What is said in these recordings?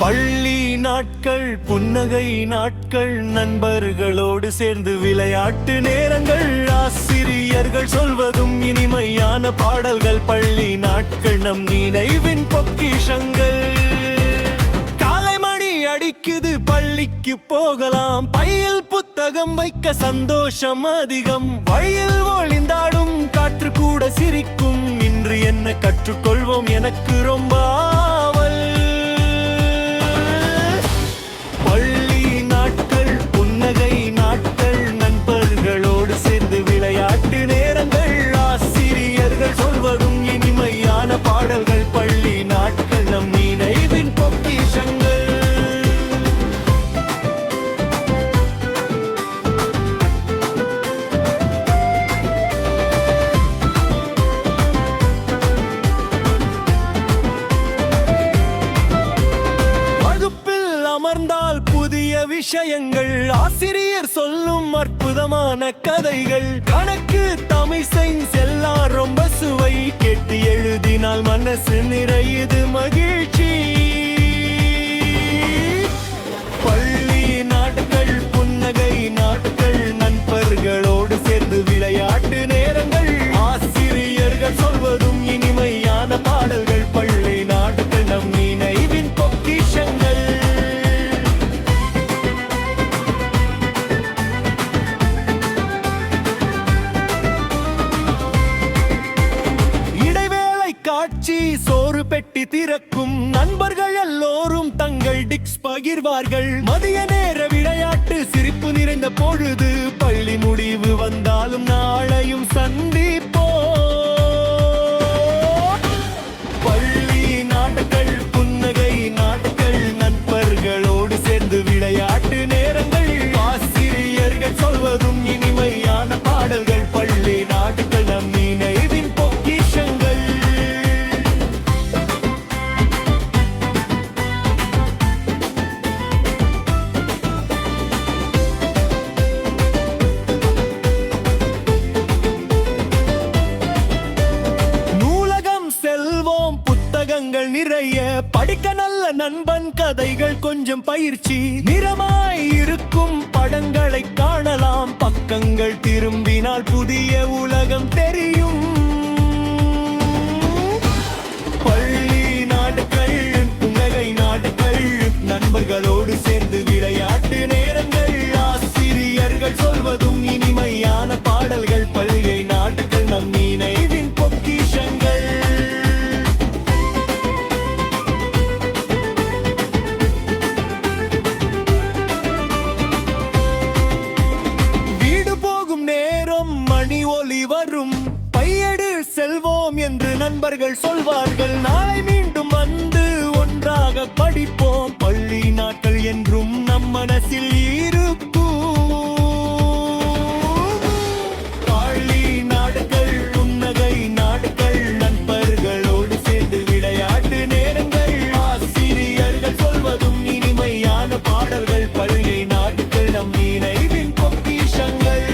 பள்ளி நாட்கள் புன்னகை நாட்கள், நண்பர்களோடு சேர்ந்து விளையாட்டு நேரங்கள், ஆசிரியர்கள் சொல்வதும் இனிமையான பாடல்கள். பள்ளி நாட்கள் நம் நினைவின் பொக்கிஷங்கள். காலை மணி அடிக்குது, பள்ளிக்கு போகலாம். பையில் புத்தகம் வைக்க சந்தோஷம் அதிகம். வழியில் ஒளிந்தாடும் காற்று கூட சிரிக்கும். இன்று என்ன கற்றுக்கொள்வோம், எனக்கு ரொம்ப ஆவல். பள்ளி நாட்கள் புன்னகை நாட்கள், நண்பர்களோடு சேர்ந்து விளையாட்டு நேரங்கள், ஆசிரியர்கள் சொல்வதும் இனிமையான பாடல்கள். பள்ளி நாட்கள் நம் நினைவின் பொக்கிஷங்கள். அமர்ந்தால் புதிய விஷயங்கள், ஆசிரியர் சொல்லும் அற்புதமான கதைகள், கணக்கு தமிழ் சயின்ஸ் எல்லாம் ரொம்ப சுவை. கேட்டு எழுதினால் மனசு நிறையுது மகிழ்ச்சி. பள்ளி நாட்கள் புன்னகை நாட்கள், நண்பர்களோடு சேர்ந்து விளையாட்டு நேரங்கள், ஆசிரியர்கள் சொல்வதும் இனிமையான பாடல்கள். பள்ளி நாட்கள் நம் நினைவின் பொக்கிஷங்கள். காட்சி சோறு பெட்டி திறக்கும், நண்பர்கள் எல்லோரும் தங்கள் டிக்ஸ் பகிர்வார்கள். மதிய நேர விளையாட்டு சிரிப்பு நிறைந்த பொழுது, பள்ளி முடிவு வந்தாலும் நாளையும் சந்திப்போம். பள்ளி நாட்கள் புன்னகை நாட்கள், நண்பர்களோடு சேர்ந்து விளையாட்டு நேரங்கள், ஆசிரியர்கள் சொல்வதும் இனிமையான பாடல்கள். பள்ளி நாட்கள் நம் நினைவின் பொக்கிஷங்கள். புத்தகங்கள் நிறைய படிக்க, நல்ல நண்பன் கதைகள், கொஞ்சம் பயிற்சி, நிறமாய் இருக்கும் படங்களை காணலாம். பக்கங்கள் திரும்பினால் புதிய உலகம் தெரியும். பள்ளி நாட்கள் புன்னகை நாட்கள், நண்பர்களோடு சேர்ந்து விளையாட்டு நேரங்கள், ஆசிரியர்கள் சொல்வதும் இனிமையான பாடல்கள். பள்ளி நாட்கள் நம் நினைவின் பொக்கிஷங்கள். மணி ஒலி வரும், பையடு செல்வோம் என்று நண்பர்கள் சொல்வார்கள். நாளை மீண்டும் வந்து ஒன்றாக படிப்போம். பள்ளி நாட்கள் என்றும் நம் மனசில் இருக்கும். பள்ளி நாட்கள் புன்னகை நாட்கள், நண்பர்களோடு சேர்ந்து விளையாட்டு நேரங்கள், ஆசிரியர்கள் சொல்வதும் இனிமையான பாடல்கள். பள்ளி நாட்கள் நம் நினைவின் பொக்கிஷங்கள்.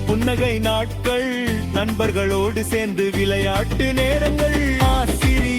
புன்னகை நாட்கள், நண்பர்களோடு சேர்ந்து விளையாட்டு நேரங்கள், ஆசிரியர்